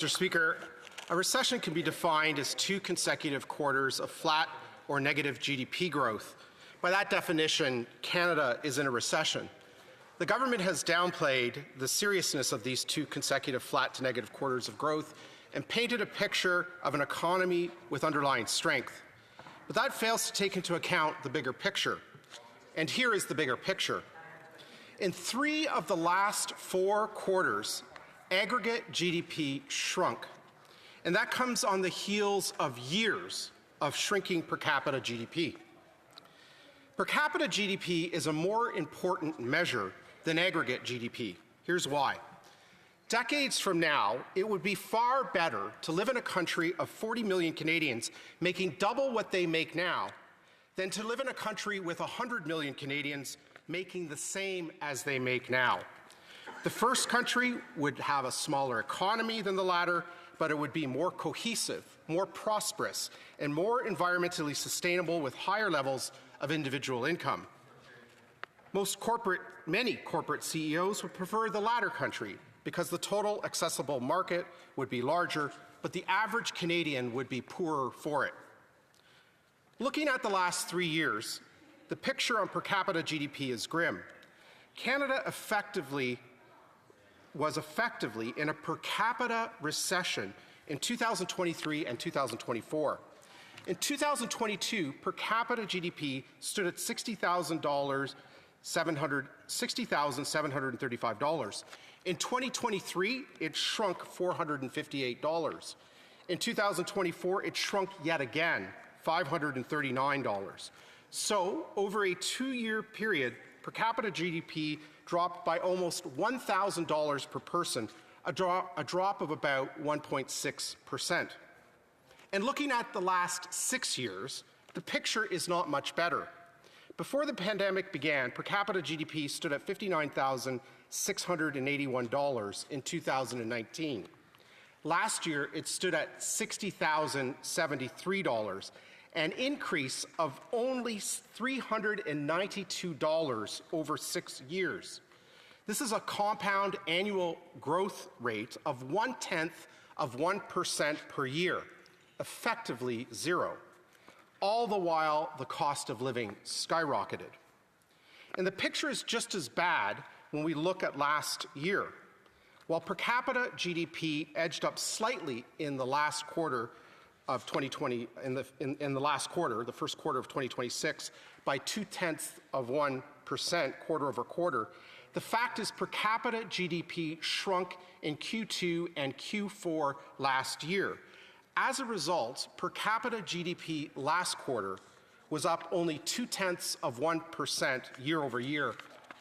Mr. Speaker, a recession can be defined as 2 consecutive quarters of flat or negative GDP growth. By that definition, Canada is in a recession. The government has downplayed the seriousness of these 2 consecutive flat to negative quarters of growth and painted a picture of an economy with underlying strength. But that fails to take into account the bigger picture. And here is the bigger picture. In 3 of the last 4 quarters, aggregate GDP shrunk. And that comes on the heels of years of shrinking per capita GDP. Per capita GDP is a more important measure than aggregate GDP. Here's why. Decades from now, it would be far better to live in a country of 40 million Canadians making double what they make now than to live in a country with 100 million Canadians making the same as they make now. The first country would have a smaller economy than the latter, but it would be more cohesive, more prosperous, and more environmentally sustainable with higher levels of individual income. Many corporate CEOs would prefer the latter country because the total accessible market would be larger, but the average Canadian would be poorer for it. Looking at the last 3 years, the picture on per capita GDP is grim. Canada was effectively in a per capita recession in 2023 and 2024. In 2022, per capita GDP stood at $60,735. In 2023, it shrunk $458. In 2024, it shrunk yet again, $539. So, over a 2-year period, per capita GDP dropped by almost $1,000 per person, a drop of about 1.6%. And looking at the last 6 years, the picture is not much better. Before the pandemic began, per capita GDP stood at $59,681 in 2019. Last year, it stood at $60,073, an increase of only $392 over 6 years. This is a compound annual growth rate of 0.1% per year, effectively zero. All the while, the cost of living skyrocketed. And the picture is just as bad when we look at last year. While per capita GDP edged up slightly in the last quarter of 2020, in the last quarter, the first quarter of 2026, by 0.2%, quarter over quarter, the fact is per capita GDP shrunk in Q2 and Q4 last year. As a result, per capita GDP last quarter was up only 0.2% year over year,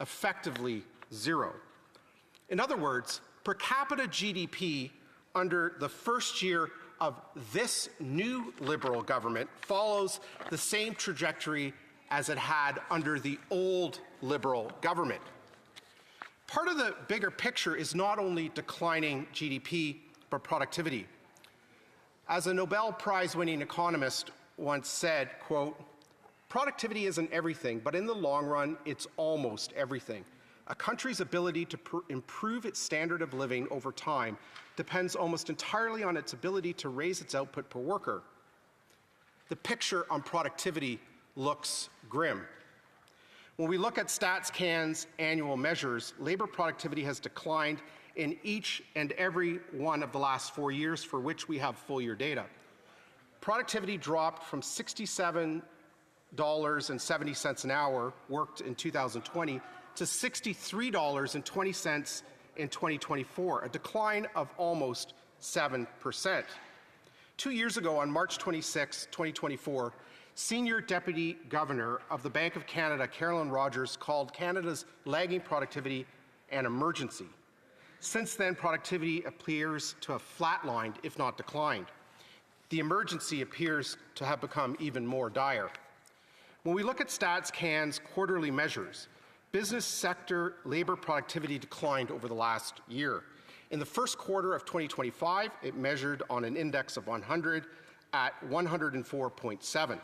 effectively zero. In other words, per capita GDP under the first year of this new Liberal government follows the same trajectory as it had under the old Liberal government. Part of the bigger picture is not only declining GDP, but productivity. As a Nobel Prize-winning economist once said, quote, "Productivity isn't everything, but in the long run, it's almost everything. A country's ability to improve its standard of living over time depends almost entirely on its ability to raise its output per worker." The picture on productivity looks grim. When we look at StatsCan's annual measures, labor productivity has declined in each and every one of the last 4 years for which we have full year data. Productivity dropped from $67.70 an hour worked in 2020 to $63.20 in 2024, a decline of almost 7%. 2 years ago, on March 26, 2024, Senior Deputy Governor of the Bank of Canada, Carolyn Rogers, called Canada's lagging productivity an emergency. Since then, productivity appears to have flatlined, if not declined. The emergency appears to have become even more dire. When we look at StatsCan's quarterly measures, business sector labor productivity declined over the last year. In the first quarter of 2025, it measured on an index of 100 at 104.7.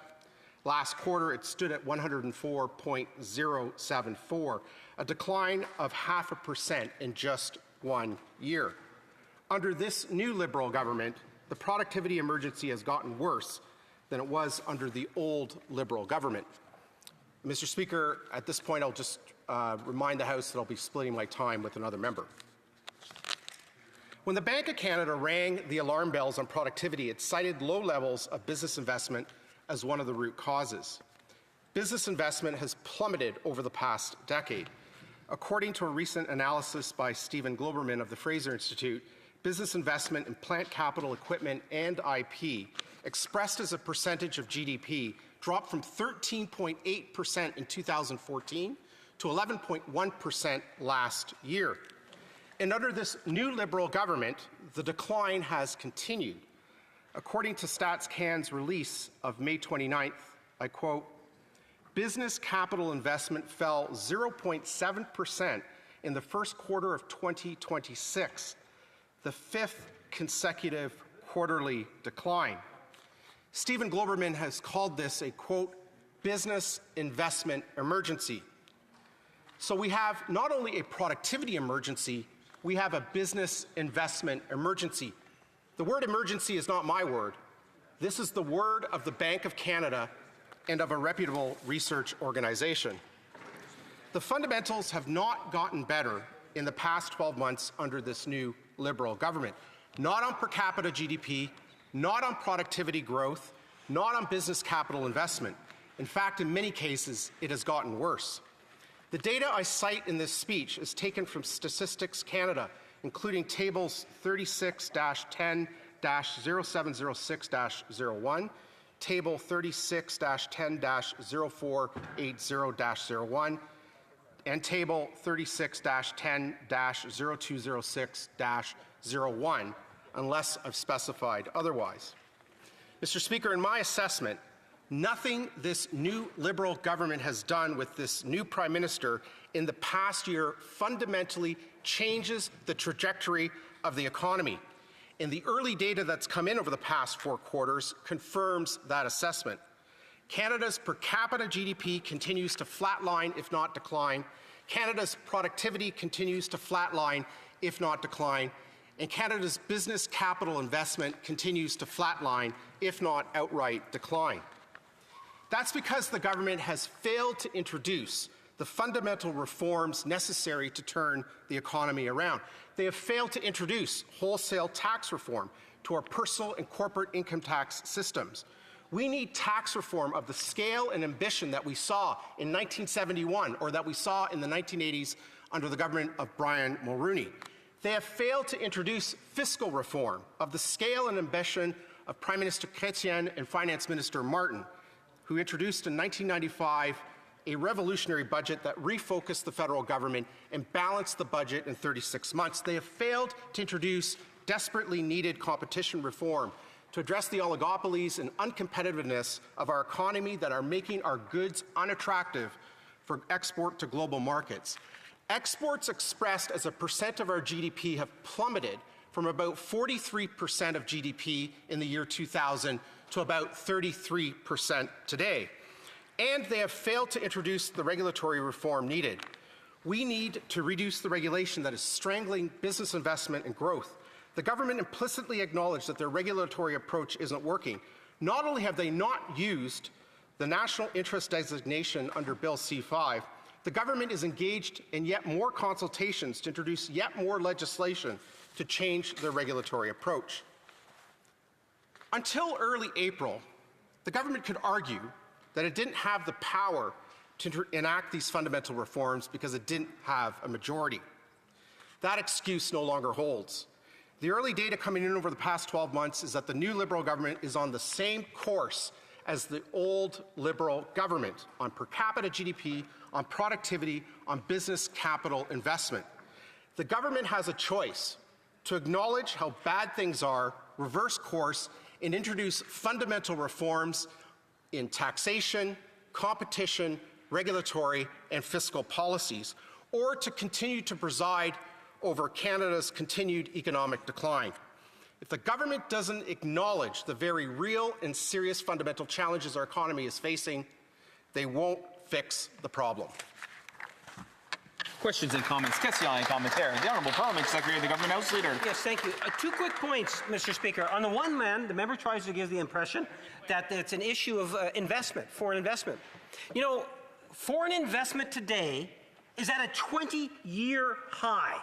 Last quarter, it stood at 104.074, a decline of 0.5% in just 1 year. Under this new Liberal government, the productivity emergency has gotten worse than it was under the old Liberal government. Mr. Speaker, at this point, I'll just remind the House that I'll be splitting my time with another member. When the Bank of Canada rang the alarm bells on productivity, it cited low levels of business investment as one of the root causes. Business investment has plummeted over the past decade. According to a recent analysis by Stephen Globerman of the Fraser Institute, business investment in plant capital, equipment, and IP, expressed as a percentage of GDP, dropped from 13.8% in 2014 to 11.1% last year. And under this new Liberal government, the decline has continued. According to StatsCan's release of May 29th, I quote, "Business capital investment fell 0.7% in the first quarter of 2026, the fifth consecutive quarterly decline." Stephen Globerman has called this a, quote, "business investment emergency." So we have not only a productivity emergency, we have a business investment emergency. The word emergency is not my word. This is the word of the Bank of Canada and of a reputable research organization. The fundamentals have not gotten better in the past 12 months under this new Liberal government. Not on per capita GDP, not on productivity growth, not on business capital investment. In fact, in many cases, it has gotten worse. The data I cite in this speech is taken from Statistics Canada, including tables 36-10-0706-01, table 36-10-0480-01, and table 36-10-0206-01, unless I've specified otherwise. Mr. Speaker, in my assessment, nothing this new Liberal government has done with this new Prime Minister in the past year fundamentally changes the trajectory of the economy. And the early data that's come in over the past 4 quarters confirms that assessment. Canada's per capita GDP continues to flatline, if not decline. Canada's productivity continues to flatline, if not decline. And Canada's business capital investment continues to flatline, if not outright decline. That's because the government has failed to introduce the fundamental reforms necessary to turn the economy around. They have failed to introduce wholesale tax reform to our personal and corporate income tax systems. We need tax reform of the scale and ambition that we saw in 1971 or that we saw in the 1980s under the government of Brian Mulroney. They have failed to introduce fiscal reform of the scale and ambition of Prime Minister Chrétien and Finance Minister Martin, who introduced in 1995 a revolutionary budget that refocused the federal government and balanced the budget in 36 months. They have failed to introduce desperately needed competition reform to address the oligopolies and uncompetitiveness of our economy that are making our goods unattractive for export to global markets. Exports expressed as a percent of our GDP have plummeted from about 43% of GDP in the year 2000 to about 33% today. And they have failed to introduce the regulatory reform needed. We need to reduce the regulation that is strangling business investment and growth. The government implicitly acknowledged that their regulatory approach isn't working. Not only have they not used the national interest designation under Bill C-5, the government is engaged in yet more consultations to introduce yet more legislation to change their regulatory approach. Until early April, the government could argue that it didn't have the power to enact these fundamental reforms because it didn't have a majority. That excuse no longer holds. The early data coming in over the past 12 months is that the new Liberal government is on the same course as the old Liberal government on per capita GDP, on productivity, on business capital investment. The government has a choice to acknowledge how bad things are, reverse course, and introduce fundamental reforms in taxation, competition, regulatory, and fiscal policies, or to continue to preside over Canada's continued economic decline. If the government doesn't acknowledge the very real and serious fundamental challenges our economy is facing, they won't fix the problem. Questions and comments. Question and commentaire. The Honourable Parliament Secretary of the Government House Leader. Yes, thank you. Two quick points, Mr. Speaker. On the one hand, the member tries to give the impression that it's an issue of investment, foreign investment. You know, foreign investment today is at a 20-year high.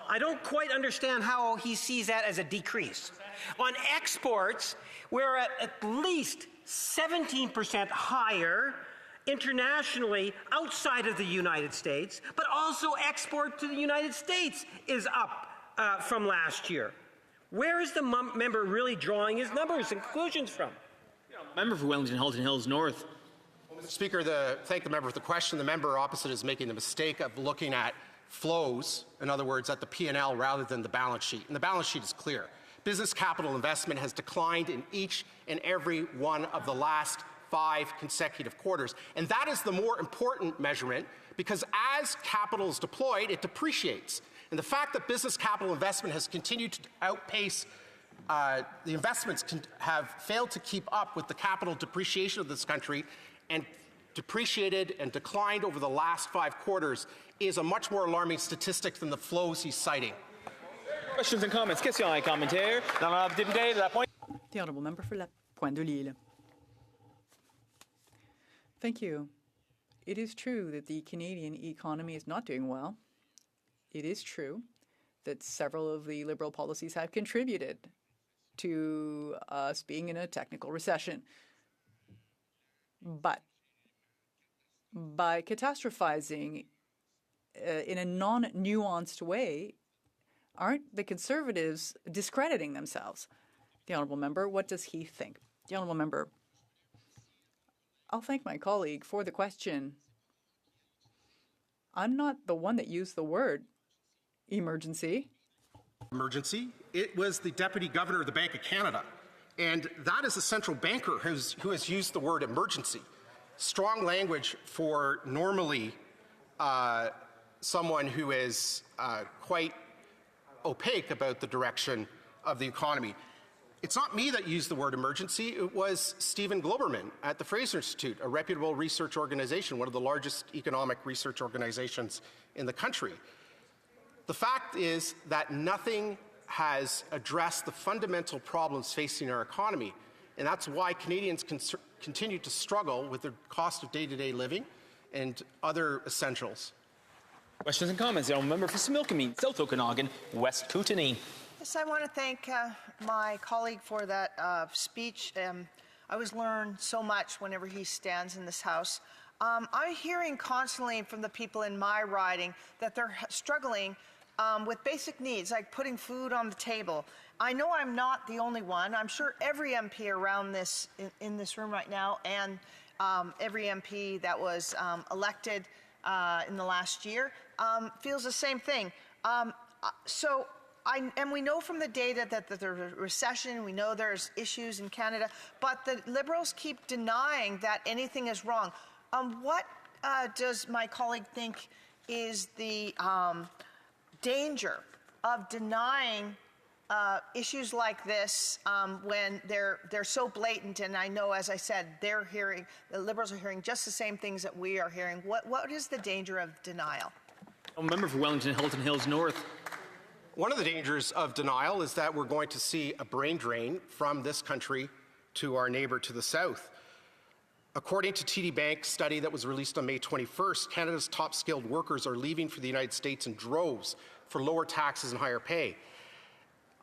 I don't quite understand how he sees that as a decrease. On exports, we're at least 17% higher internationally outside of the United States, but also export to the United States is up from last year. Where is the member really drawing his numbers and conclusions from? Member for Wellington-Halton Hills North. Mr. Speaker, thank the member for the question. The member opposite is making the mistake of looking at flows, in other words, at the P&L rather than the balance sheet. And the balance sheet is clear. Business capital investment has declined in each and every one of the last 5 consecutive quarters. And that is the more important measurement because as capital is deployed, it depreciates. And the fact that business capital investment has continued to outpace the investments have failed to keep up with the capital depreciation of this country and depreciated and declined over the last 5 quarters is a much more alarming statistic than the flows he's citing. Questions and comments. Question and commentaire. The Honourable Member for La Pointe de l'Île. Thank you. It is true that the Canadian economy is not doing well. It is true that several of the Liberal policies have contributed to us being in a technical recession. But by catastrophizing in a non-nuanced way, aren't the Conservatives discrediting themselves? The Honourable Member, what does he think? The Honourable Member, I'll thank my colleague for the question. I'm not the one that used the word emergency. Emergency? It was the Deputy Governor of the Bank of Canada. And that is a central banker who has used the word emergency. Strong language for normally someone who is quite opaque about the direction of the economy. It's not me that used the word emergency. It was Stephen Globerman at the Fraser Institute, a reputable research organization, one of the largest economic research organizations in the country. The fact is that nothing has addressed the fundamental problems facing our economy, and that's why Canadians continue to struggle with the cost of day-to-day living and other essentials. Questions and comments. The member for Similkameen, South Okanagan, West Kootenay. Yes, I want to thank my colleague for that speech. I always learn so much whenever he stands in this House. I'm hearing constantly from the people in my riding that they're struggling with basic needs, like putting food on the table. I know I'm not the only one. I'm sure every MP around this, in this room right now, and every MP that was elected in the last year feels the same thing. And we know from the data that there's a recession, we know there's issues in Canada, but the Liberals keep denying that anything is wrong. What does my colleague think is the danger of denying issues like this when they're so blatant? And I know, as I said, the Liberals are hearing just the same things that we are hearing. What is the danger of denial? Member for Wellington-Halton Hills North. One of the dangers of denial is that we're going to see a brain drain from this country to our neighbour to the south. According to TD Bank's study that was released on May 21st, Canada's top skilled workers are leaving for the United States in droves for lower taxes and higher pay.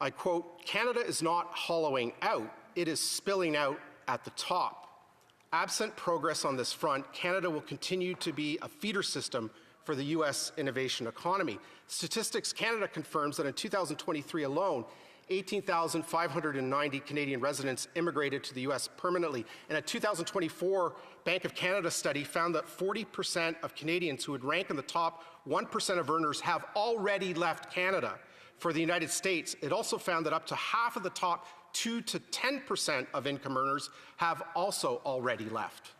I quote, "Canada is not hollowing out, it is spilling out at the top. Absent progress on this front, Canada will continue to be a feeder system for the U.S. innovation economy." Statistics Canada confirms that in 2023 alone, 18,590 Canadian residents immigrated to the U.S. permanently. And a 2024 Bank of Canada study found that 40% of Canadians who would rank in the top 1% of earners have already left Canada for the United States. It also found that up to half of the top 2 to 10% of income earners have also already left.